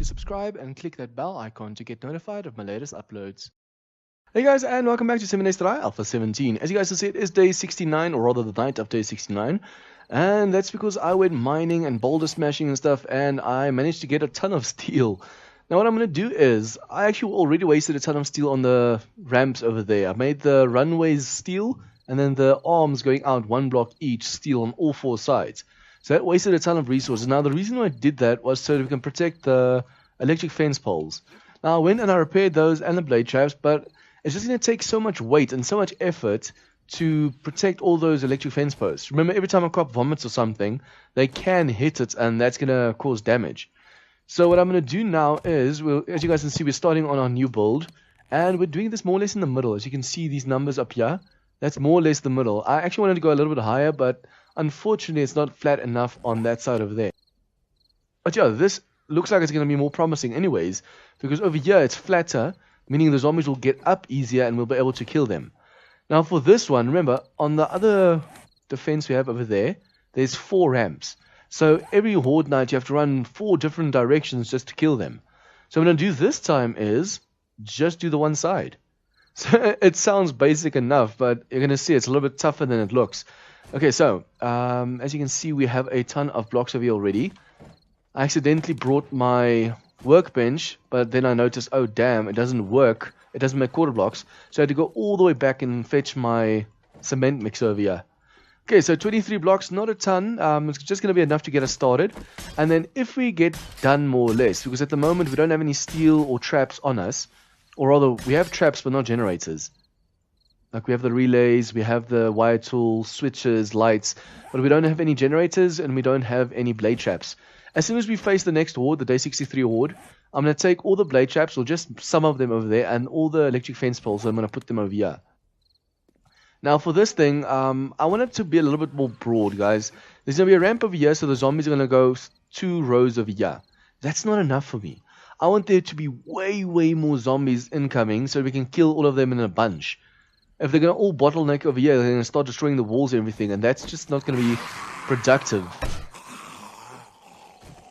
to subscribe and click that bell icon to get notified of my latest uploads. Hey guys, and welcome back to Simplified Alpha 17. As you guys can see, it is day 69, or rather the night of day 69. And that's because I went mining and boulder smashing and stuff, and I managed to get a ton of steel. Now what I'm going to do is, I actually already wasted a ton of steel on the ramps over there. I made the runways steel, and then the arms going out one block each steel on all four sides. So that wasted a ton of resources. Now the reason why I did that was so that we can protect the electric fence poles. Now I went and I repaired those and the blade traps, but it's just going to take so much weight and so much effort to protect all those electric fence posts. Remember, every time a cop vomits or something, they can hit it and that's going to cause damage. So what I'm going to do now is, as you guys can see, we're starting on our new build. And we're doing this more or less in the middle. As you can see, these numbers up here, that's more or less the middle. I actually wanted to go a little bit higher, but unfortunately it's not flat enough on that side over there. But yeah, this looks like it's going to be more promising anyways, because over here it's flatter, meaning the zombies will get up easier and we'll be able to kill them. Now for this one, remember, on the other defense we have over there, there's 4 ramps. So every Horde night you have to run 4 different directions just to kill them. So what I'm going to do this time is just do the one side. So it sounds basic enough, but you're going to see it's a little bit tougher than it looks. Okay, so as you can see, we have a ton of blocks over here already. I accidentally brought my workbench, but then I noticed, oh damn, it doesn't work. It doesn't make quarter blocks. So I had to go all the way back and fetch my cement mixer over here. Okay, so 23 blocks, not a ton. It's just going to be enough to get us started. And then if we get done more or less, because at the moment we don't have any steel or traps on us, or rather we have traps but not generators. Like we have the relays, we have the wire tool, switches, lights, but we don't have any generators and we don't have any blade traps. As soon as we face the next horde, the day 63 horde, I'm going to take all the blade traps, or just some of them over there, and all the electric fence poles, I'm going to put them over here. Now for this thing, I want it to be a little bit more broad, guys. There's going to be a ramp over here, so the zombies are going to go 2 rows over here. That's not enough for me. I want there to be way more zombies incoming, so we can kill all of them in a bunch. If they're going to all bottleneck over here, they're going to start destroying the walls and everything, and that's just not going to be productive.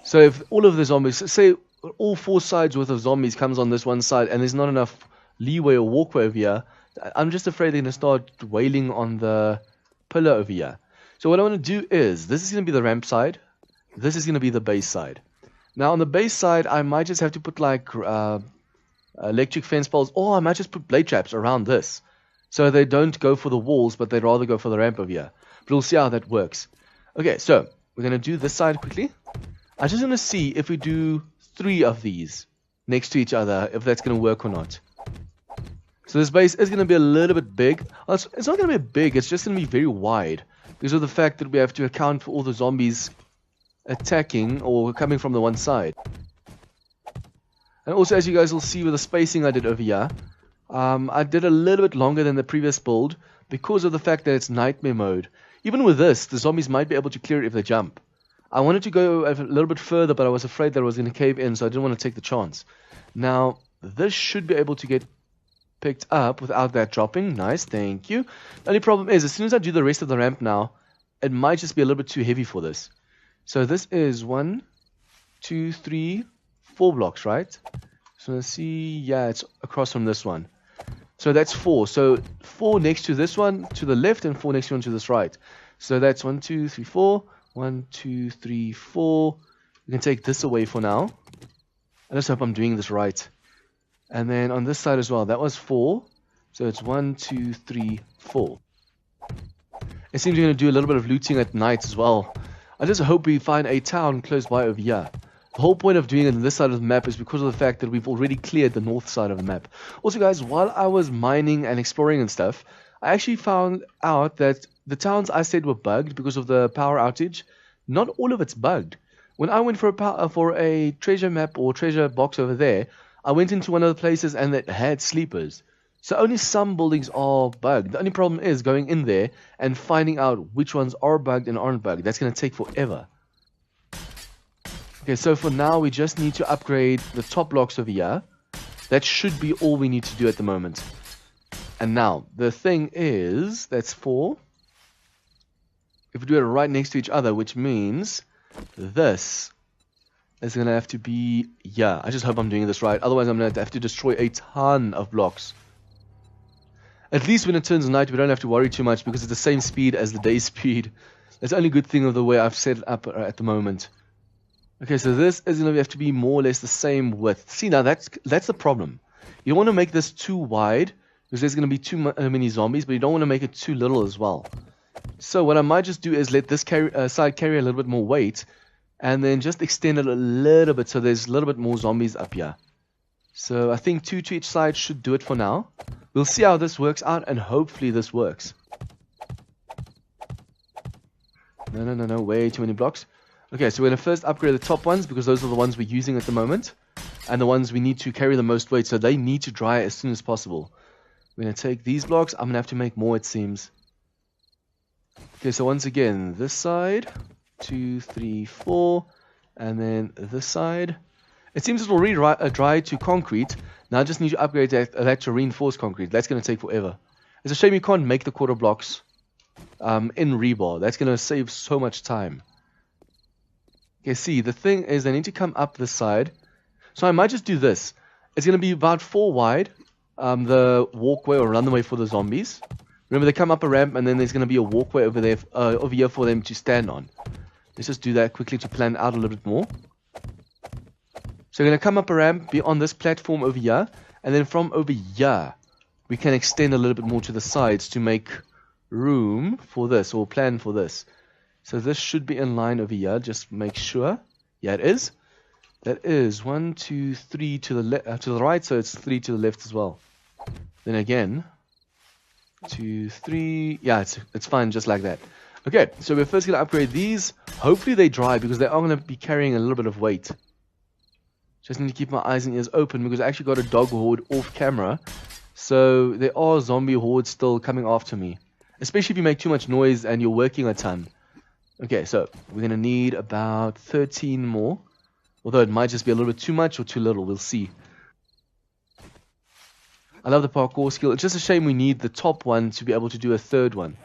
So if all of the zombies, say all 4 sides worth of zombies comes on this one side, and there's not enough leeway or walkway over here, I'm just afraid they're going to start wailing on the pillar over here. So what I want to do is, this is going to be the ramp side, this is going to be the base side. Now on the base side, I might just have to put like electric fence poles, or I might just put blade traps around this. So they don't go for the walls, but they'd rather go for the ramp over here. But we'll see how that works. Okay, so we're going to do this side quickly. I just want to see if we do 3 of these next to each other, if that's going to work or not. So this base is going to be a little bit big. Well, it's not going to be big, it's just going to be very wide. Because of the fact that we have to account for all the zombies attacking or coming from the one side. And also, as you guys will see with the spacing I did over here, I did a little bit longer than the previous build because of the fact that it's nightmare mode. Even with this, the zombies might be able to clear it if they jump. I wanted to go a little bit further, but I was afraid that I was going to cave in, so I didn't want to take the chance. Now, this should be able to get picked up without that dropping. Nice, thank you. The only problem is, as soon as I do the rest of the ramp now, it might just be a little bit too heavy for this. So this is 1, 2, 3, 4 blocks, right? So let's see, yeah, it's across from this one. So that's 4. So 4 next to this one to the left and 4 next to one to this right. So that's 1, 2, 3, 4. 1, 2, 3, 4. We can take this away for now. I just hope I'm doing this right. And then on this side as well, that was 4. So it's 1, 2, 3, 4. It seems we're going to do a little bit of looting at night as well. I just hope we find a town close by over here. The whole point of doing it on this side of the map is because of the fact that we've already cleared the north side of the map. Also guys, while I was mining and exploring and stuff, I actually found out that the towns I said were bugged because of the power outage, not all of it's bugged. When I went for a treasure map or treasure box over there, I went into one of the places and it had sleepers. So only some buildings are bugged. The only problem is going in there and finding out which ones are bugged and aren't bugged. That's going to take forever. Okay, so for now we just need to upgrade the top blocks over here. That should be all we need to do at the moment. And now, the thing is, that's 4. If we do it right next to each other, which means this It's going to have to be... Yeah, I just hope I'm doing this right. Otherwise, I'm going to have to destroy a ton of blocks. At least when it turns night, we don't have to worry too much because it's the same speed as the day speed. That's the only good thing of the way I've set it up at the moment. Okay, so this is going to have to be more or less the same width. See, now that's the problem. You don't want to make this too wide because there's going to be too many zombies, but you don't want to make it too little as well. So what I might just do is let this side carry a little bit more weight and then just extend it a little bit so there's a little bit more zombies up here. So I think 2 to each side should do it for now. We'll see how this works out and hopefully this works. No, way too many blocks. Okay, so we're going to first upgrade the top ones because those are the ones we're using at the moment. And the ones we need to carry the most weight, so they need to dry as soon as possible. We're going to take these blocks. I'm going to have to make more, it seems. Okay, so once again, this side, 2, 3, 4, and then this side. It seems it will dry to concrete. Now I just need to upgrade that to reinforced concrete. That's going to take forever. It's a shame you can't make the quarter blocks in rebar. That's going to save so much time. Okay, see, the thing is I need to come up this side. So I might just do this. It's going to be about 4 wide, the walkway or runway for the zombies. Remember, they come up a ramp and then there's going to be a walkway over there, over here for them to stand on. Let's just do that quickly to plan out a little bit more. So we're going to come up a ramp, be on this platform over here, and then from over here, we can extend a little bit more to the sides to make room for this, or plan for this. So this should be in line over here, just make sure. Yeah, it is. That is 1, 2, 3 to the right, so it's 3 to the left as well. Then again, 2, 3, yeah, it's fine just like that. Okay, so we're first going to upgrade these. Hopefully they dry because they are going to be carrying a little bit of weight. Just need to keep my eyes and ears open because I actually got a dog horde off camera. So there are zombie hordes still coming after me. Especially if you make too much noise and you're working a ton. Okay, so we're going to need about 13 more. Although it might just be a little bit too much or too little. We'll see. I love the parkour skill. It's just a shame we need the top one to be able to do a third one.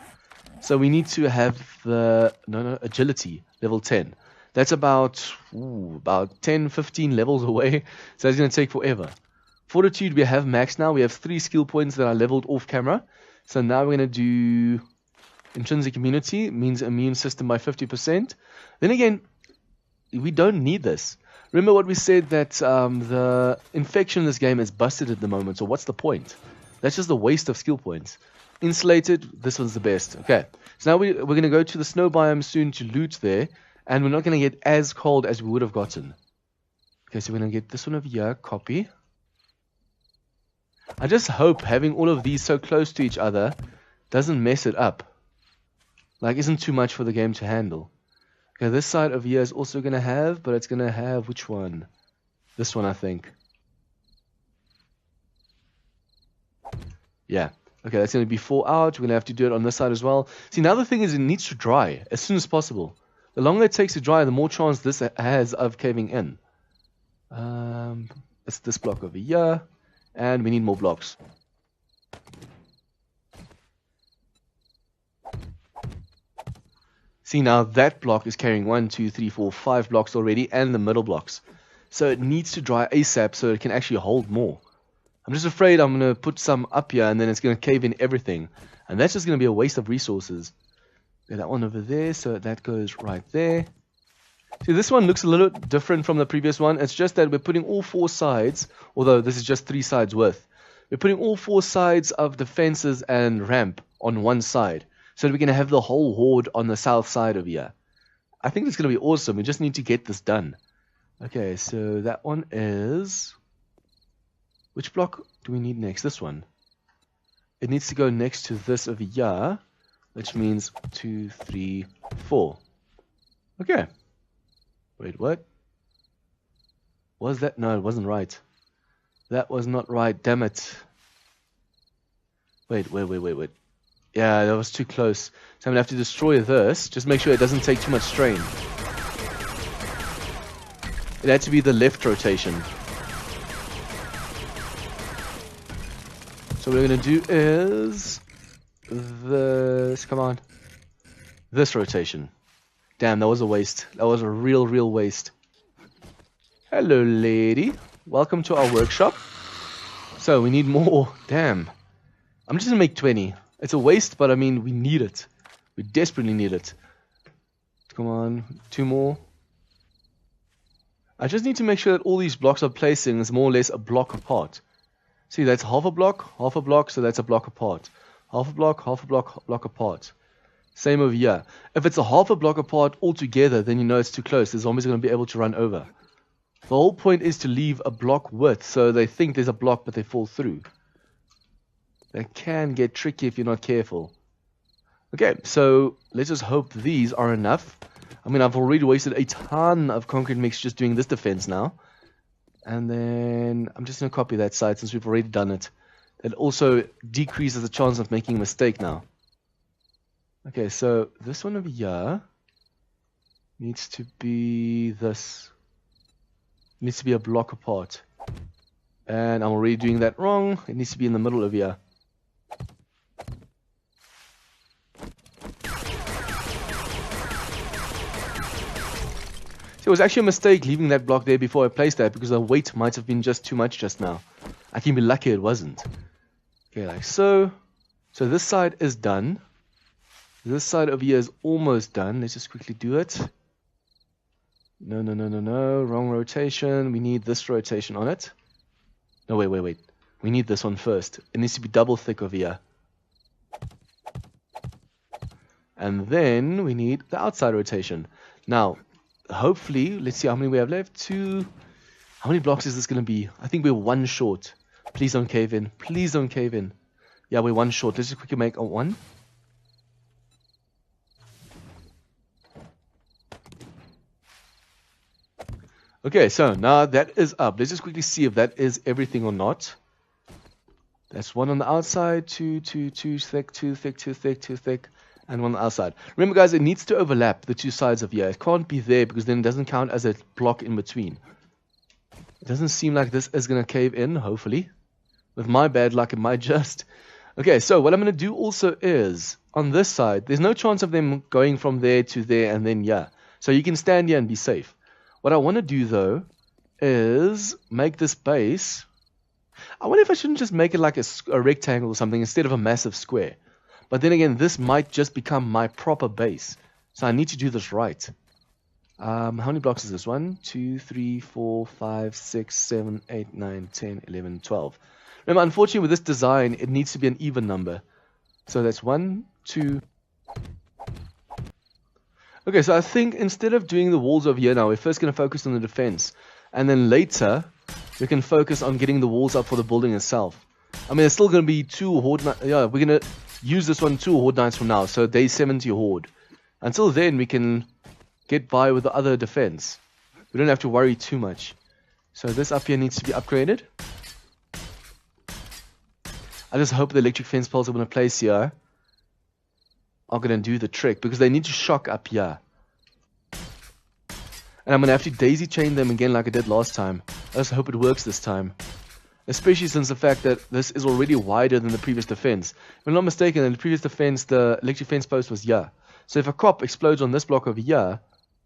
So we need to have the agility level 10. That's about 10, 15 levels away. So it's going to take forever. Fortitude we have max now. We have 3 skill points that are leveled off camera. So now we're going to do intrinsic immunity. Means immune system by 50%. Then again, we don't need this. Remember what we said that the infection in this game is busted at the moment. So what's the point? That's just a waste of skill points. Insulated, this one's the best. Okay, so now we're going to go to the snow biome soon to loot there. And we're not going to get as cold as we would have gotten. Okay, so we're going to get this one over here. Copy. I just hope having all of these so close to each other doesn't mess it up. Like, isn't too much for the game to handle. Okay, this side over here is also going to have, but it's going to have which one? This one, I think. Yeah. Okay, that's going to be 4 out. We're going to have to do it on this side as well. See, now the thing is it needs to dry as soon as possible. The longer it takes to dry, the more chance this has of caving in. It's this block over here. And we need more blocks. See, now that block is carrying 1, 2, 3, 4, 5 blocks already, and the middle blocks. So it needs to dry ASAP so it can actually hold more. I'm just afraid I'm going to put some up here and then it's going to cave in everything. And that's just going to be a waste of resources. Okay, that one over there, so that goes right there. See, this one looks a little different from the previous one. It's just that we're putting all 4 sides, although this is just 3 sides worth. We're putting all 4 sides of the fences and ramp on one side. So that we can have the whole horde on the south side over here. I think it's going to be awesome. We just need to get this done. Okay, so that one is... Which block do we need next? This one. It needs to go next to this over here. Which means 2, 3, 4. Okay. Wait, what? Was that? No, it wasn't right. That was not right. Damn it. Wait. Yeah, that was too close. So I'm going to have to destroy this. Just make sure it doesn't take too much strain. It had to be the left rotation. So what we're going to do is... this, come on. This rotation. Damn, that was a waste. That was a real waste. Hello, lady. Welcome to our workshop. So, we need more. Damn. I'm just gonna make 20. It's a waste, but I mean, we need it. We desperately need it. Come on. 2 more. I just need to make sure that all these blocks are placing is more or less a block apart. See, that's half a block, so that's a block apart. Half a block, block apart. Same over here. If it's a half a block apart altogether, then you know it's too close. The zombies are going to be able to run over. The whole point is to leave a block width, so they think there's a block, but they fall through. That can get tricky if you're not careful. Okay, so let's just hope these are enough. I mean, I've already wasted a ton of concrete mix just doing this defense now. And then I'm just going to copy that side since we've already done it. It also decreases the chance of making a mistake now. Okay, so this one over here needs to be this. It needs to be a block apart. And I'm already doing that wrong. It needs to be in the middle over here. So it was actually a mistake leaving that block there before I placed that because the weight might have been just too much just now. I can be lucky it wasn't. Okay, like so. So this side is done. This side over here is almost done. Let's just quickly do it. No. Wrong rotation. We need this rotation on it. No, wait. We need this one first. It needs to be double thick over here. And then we need the outside rotation. Now, hopefully, let's see how many we have left. 2. How many blocks is this going to be? I think we're 1 short. Please don't cave in. Please don't cave in. Yeah, we're 1 short. Let's just quickly make a 1. Okay, so now that is up. Let's just quickly see if that is everything or not. That's 1 on the outside, 2 thick, 2 thick, 2 thick, 2 thick, and 1 on the outside. Remember, guys, it needs to overlap the 2 sides of here. It can't be there because then it doesn't count as a block in between. It doesn't seem like this is going to cave in, hopefully. With my bad luck, it might just. Okay, so what I'm going to do also is, on this side, there's no chance of them going from there to there and then yeah. So you can stand here and be safe. What I want to do, though, is make this base. I wonder if I shouldn't just make it like a rectangle or something instead of a massive square. But then again, this might just become my proper base. So I need to do this right. How many blocks is this? 1, 2, 3, 4, 5, 6, 7, 8, 9, 10, 11, 12. Remember, unfortunately, with this design, it needs to be an even number. So that's 1, 2. Okay, so I think instead of doing the walls over here now, we're first going to focus on the defense. And then later, we can focus on getting the walls up for the building itself. I mean, there's still going to be 2 Horde nights. Yeah, we're going to use this one 2 Horde nights from now. So day 70 Horde. Until then, we can get by with the other defense. We don't have to worry too much. So this up here needs to be upgraded. I just hope the electric fence poles I'm going to place here are going to do the trick, because they need to shock up here. And I'm going to have to daisy chain them again like I did last time. I just hope it works this time. Especially since the fact that this is already wider than the previous defense. If I'm not mistaken, in the previous defense, the electric fence post was here. So if a cop explodes on this block over here,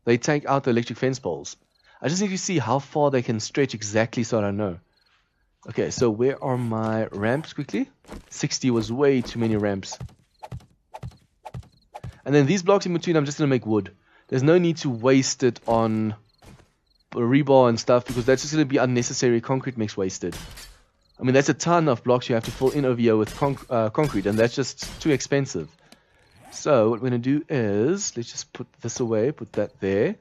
they take out the electric fence poles. I just need to see how far they can stretch exactly so I know. Okay, so where are my ramps quickly? 60 was way too many ramps. And then these blocks in between, I'm just going to make wood. There's no need to waste it on rebar and stuff, because that's just going to be unnecessary concrete mix wasted. I mean, that's a ton of blocks you have to fill in over here with concrete, and that's just too expensive. So what we're going to do is, let's just put this away, put that there.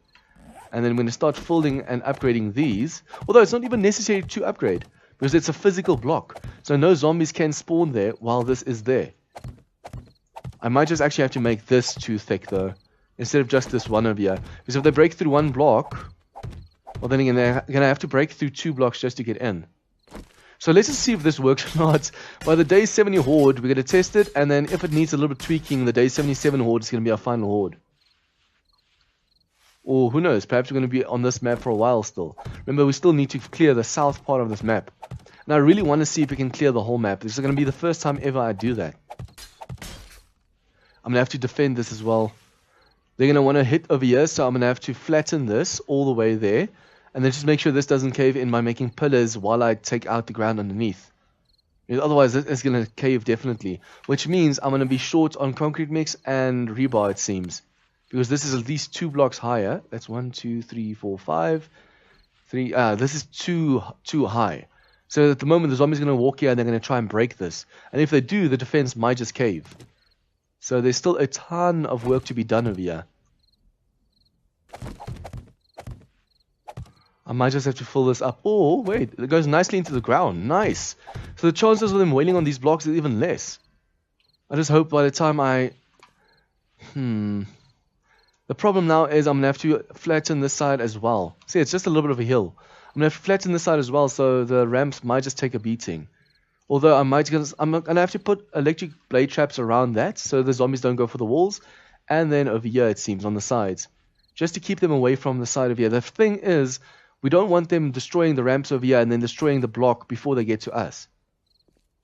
And then we're going to start filling and upgrading these. Although it's not even necessary to upgrade, because it's a physical block. So no zombies can spawn there while this is there. I might just actually have to make this too thick though, instead of just this one over here. Because if they break through 1 block, well then again they're going to have to break through 2 blocks just to get in. So let's just see if this works or not. By the day 70 Horde, we're going to test it, and then if it needs a little bit tweaking, the day 77 Horde is going to be our final Horde. Or who knows, perhaps we're going to be on this map for a while still. Remember, we still need to clear the south part of this map. And I really want to see if we can clear the whole map. This is going to be the first time ever I do that. I'm going to have to defend this as well. They're going to want to hit over here, so I'm going to have to flatten this all the way there. And then just make sure this doesn't cave in by making pillars while I take out the ground underneath. Because otherwise it's going to cave definitely. Which means I'm going to be short on concrete mix and rebar, it seems. Because this is at least 2 blocks higher. That's 1, 2, 3, 4, 5. 3. This is too high. So at the moment the zombies are going to walk here and they're going to try and break this. And if they do, the defense might just cave. So there's still a ton of work to be done over here. I might just have to fill this up. Oh, wait. It goes nicely into the ground. Nice. So the chances of them wailing on these blocks is even less. I just hope by the time I... The problem now is I'm going to have to flatten this side as well. See, it's just a little bit of a hill. I'm going to have to flatten this side as well, so the ramps might just take a beating. Although I'm going to have to put electric blade traps around that, so the zombies don't go for the walls. And then over here, it seems, on the sides. Just to keep them away from the side of here. The thing is... we don't want them destroying the ramps over here and then destroying the block before they get to us.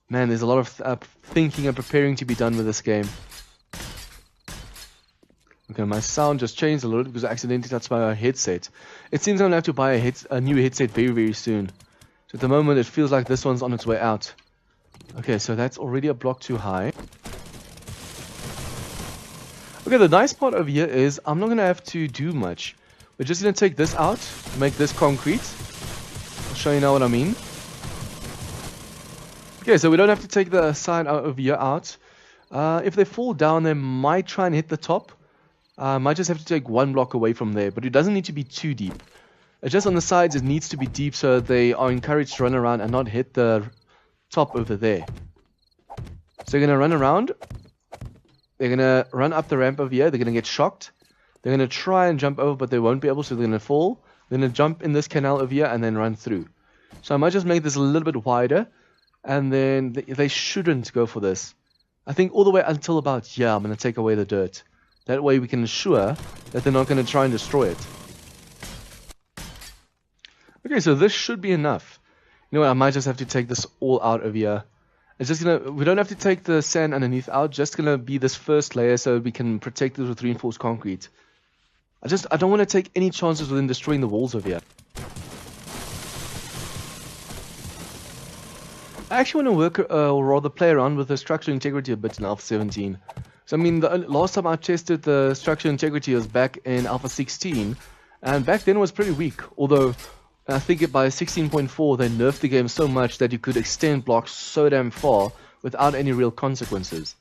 Man, there's a lot of thinking and preparing to be done with this game. Okay, my sound just changed a little because I accidentally touched my headset. It seems I'm going to have to buy a new headset very, very soon. So at the moment, it feels like this one's on its way out. Okay, so that's already a block too high. Okay, the nice part over here is I'm not going to have to do much. We're just going to take this out, make this concrete. I'll show you now what I mean. Okay, so we don't have to take the side out over here out. If they fall down, they might try and hit the top. Might just have to take 1 block away from there, but it doesn't need to be too deep. It's just on the sides, it needs to be deep so they are encouraged to run around and not hit the top over there. So you're going to run around. They're going to run up the ramp over here. They're going to get shocked. They're going to try and jump over, but they won't be able, so they're going to fall. They're going to jump in this canal over here and then run through. So I might just make this a little bit wider, and then they shouldn't go for this. I think all the way until about here, I'm going to take away the dirt. That way we can ensure that they're not going to try and destroy it. Okay, so this should be enough. You know what, I might just have to take this all out over here. It's just we don't have to take the sand underneath out, just gonna be this first layer so we can protect it with reinforced concrete. I don't want to take any chances with them destroying the walls over here. I actually want to work, or rather play around with the structural integrity a bit in Alpha 17. So I mean, the last time I tested the structural integrity was back in Alpha 16, and back then it was pretty weak, although I think by 16.4 they nerfed the game so much that you could extend blocks so damn far without any real consequences.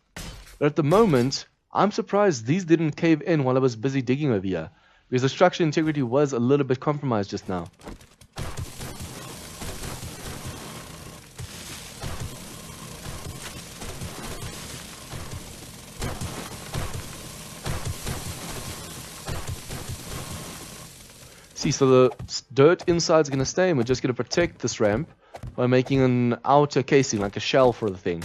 But at the moment, I'm surprised these didn't cave in while I was busy digging over here, because the structural integrity was a little bit compromised just now. See, so the dirt inside is going to stay, and we're just going to protect this ramp by making an outer casing, like a shell for the thing.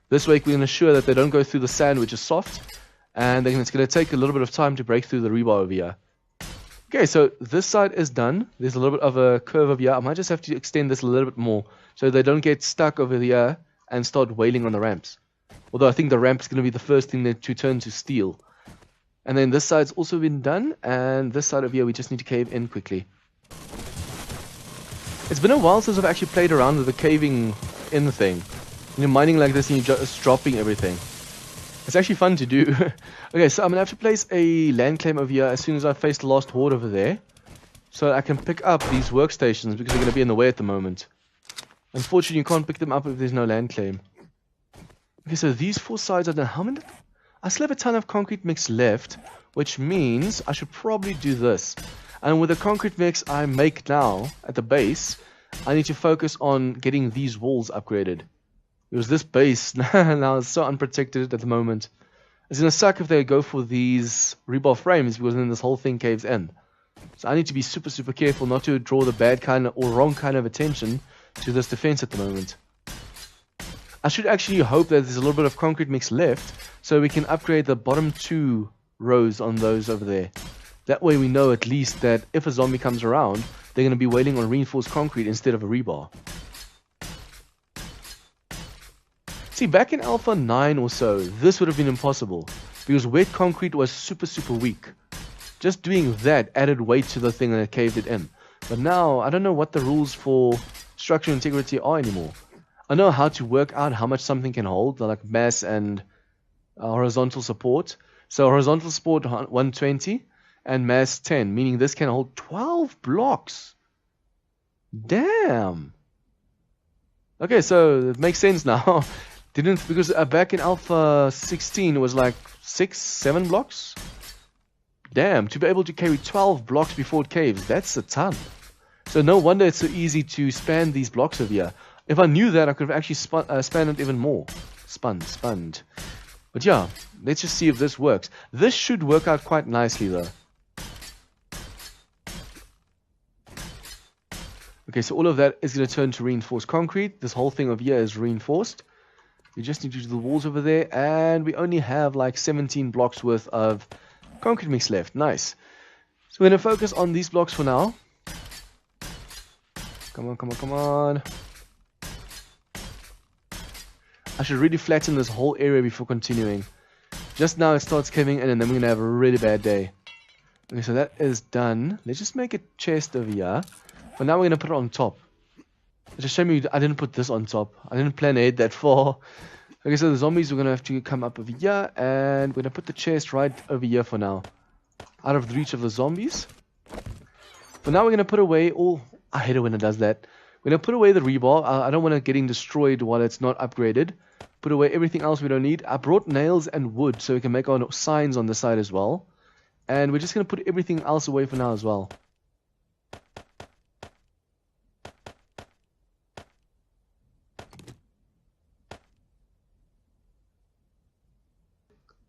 This way we can ensure that they don't go through the sand, which is soft, and then it's going to take a little bit of time to break through the rebar over here. Okay, so this side is done. There's a little bit of a curve over here. I might just have to extend this a little bit more so they don't get stuck over here and start wailing on the ramps. Although I think the ramp is going to be the first thing to turn to steel. And then this side's also been done, and this side over here we just need to cave in quickly. It's been a while since I've actually played around with the caving in thing. You're mining like this and you're just dropping everything. It's actually fun to do. Okay, so I'm going to have to place a land claim over here as soon as I face the last horde over there. So I can pick up these workstations because they're going to be in the way at the moment. Unfortunately, you can't pick them up if there's no land claim. Okay, so these 4 sides are done. How many? I still have a ton of concrete mix left, which means I should probably do this. And with the concrete mix I make now at the base, I need to focus on getting these walls upgraded. Because this base now is so unprotected at the moment. It's going to suck if they go for these rebar frames, because then this whole thing caves in. So I need to be super, super careful not to draw the bad kind of or wrong kind of attention to this defense at the moment. I should actually hope that there's a little bit of concrete mix left, so we can upgrade the bottom 2 rows on those over there. That way we know at least that if a zombie comes around, they're going to be wailing on reinforced concrete instead of a rebar. See, back in Alpha 9 or so, this would have been impossible, because wet concrete was super, super weak. Just doing that added weight to the thing and it caved it in. But now, I don't know what the rules for structural integrity are anymore. I know how to work out how much something can hold, like mass and horizontal support. So horizontal support 120 and mass 10, meaning this can hold 12 blocks. Damn. Okay, so it makes sense now. Didn't, because back in Alpha 16 it was like 6-7 blocks. Damn, to be able to carry 12 blocks before it caves, that's a ton. So no wonder it's so easy to span these blocks over here. If I knew that, I could have actually spanned it even more. Spanned. But yeah, let's just see if this works. This should work out quite nicely though. Okay, so all of that is going to turn to reinforced concrete. This whole thing over here is reinforced. We just need to do the walls over there, and we only have like 17 blocks worth of concrete mix left. Nice. So we're going to focus on these blocks for now. Come on. I should really flatten this whole area before continuing. Just now it starts caving in, and then we're going to have a really bad day. Okay, so that is done. Let's just make a chest over here. For now we're going to put it on top. It's a shame I didn't put this on top. I didn't plan ahead that far. Okay, so the zombies, we're going to have to come up over here. And we're going to put the chest right over here for now. Out of the reach of the zombies. For now we're going to put away all... I hate it when it does that. We're going to put away the rebar. I don't want it getting destroyed while it's not upgraded. Put away everything else we don't need. I brought nails and wood so we can make our signs on the side as well. And we're just going to put everything else away for now as well.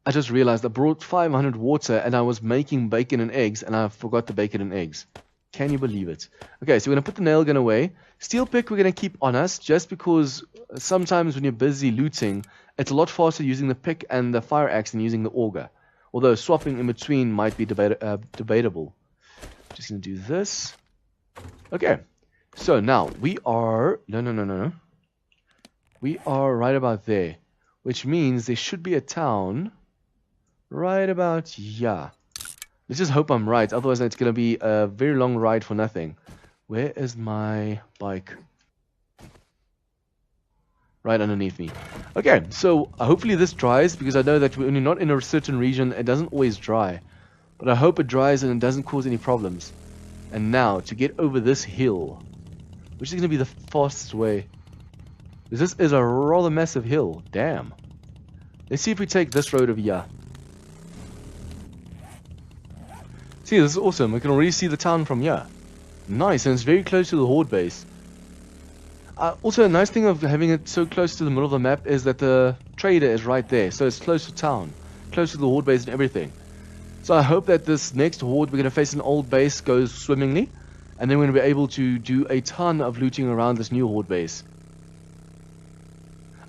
I just realized I brought 500 water and I was making bacon and eggs and I forgot the bacon and eggs. Can you believe it? Okay, so we're going to put the nail gun away. Steel pick we're going to keep on us just because sometimes when you're busy looting, it's a lot faster using the pick and the fire axe than using the auger. Although swapping in between might be debatable. Just going to do this. Okay, so now we are... No. We are right about there, which means there should be a town... right about here. Let's just hope I'm right, otherwise it's going to be a very long ride for nothing. Where is my bike? Right underneath me. Okay, so hopefully this dries, because I know that when you're not in a certain region, it doesn't always dry. But I hope it dries and it doesn't cause any problems. And now, to get over this hill, which is going to be the fastest way. This is a rather massive hill. Damn. Let's see if we take this road over here. See, this is awesome. We can already see the town from here. Nice, and it's very close to the Horde base. Also, a nice thing of having it so close to the middle of the map is that the trader is right there. So it's close to town, close to the Horde base and everything. So I hope that this next Horde we're going to face an old base goes swimmingly. And then we're going to be able to do a ton of looting around this new Horde base.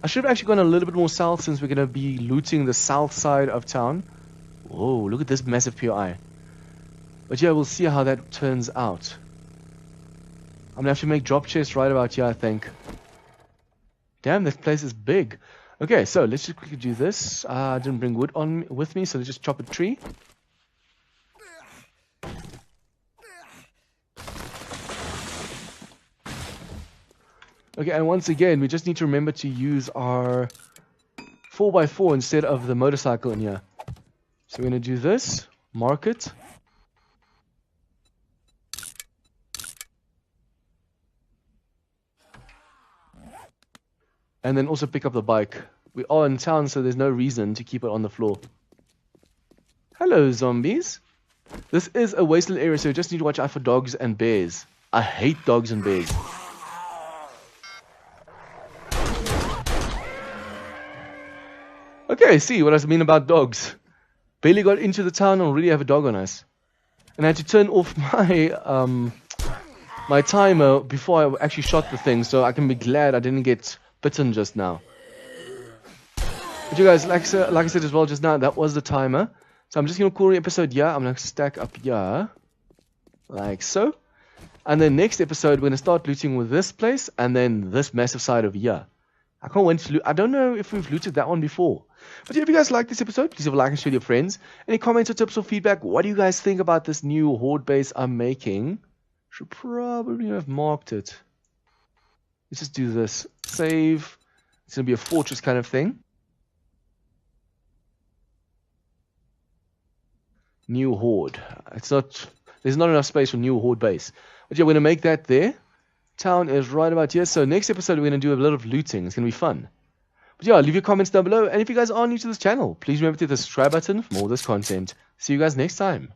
I should have actually gone a little bit more south since we're going to be looting the south side of town. Whoa, look at this massive POI. But yeah, we'll see how that turns out. I'm going to have to make drop chests right about here, I think. Damn, this place is big. Okay, so let's just quickly do this. I didn't bring wood on with me, so let's just chop a tree. Okay, and once again, we just need to remember to use our 4x4 instead of the motorcycle in here. So we're going to do this, mark it. And then also pick up the bike. We are in town, so there's no reason to keep it on the floor. Hello, zombies. This is a wasteland area, so you just need to watch out for dogs and bears. I hate dogs and bears. Okay, see what I mean about dogs. Barely got into the town and already have a dog on us. And I had to turn off my my timer before I actually shot the thing, so I can be glad I didn't get bitten just now. But you guys, like I said as well just now, that was the timer. So I'm just going to call the episode here. I'm going to stack up here. Like so. And then next episode, we're going to start looting with this place. And then this massive side over here. I can't wait to loot. I don't know if we've looted that one before. But if you guys like this episode, please have a like and share with your friends. Any comments or tips or feedback? What do you guys think about this new Horde base I'm making? Should probably have marked it. Let's just do this. Save. It's going to be a fortress kind of thing. New Horde. There's not enough space for new Horde base. But yeah, we're going to make that there. Town is right about here. So next episode, we're going to do a lot of looting. It's going to be fun. But yeah, leave your comments down below. And if you guys are new to this channel, please remember to hit the subscribe button for more of this content. See you guys next time.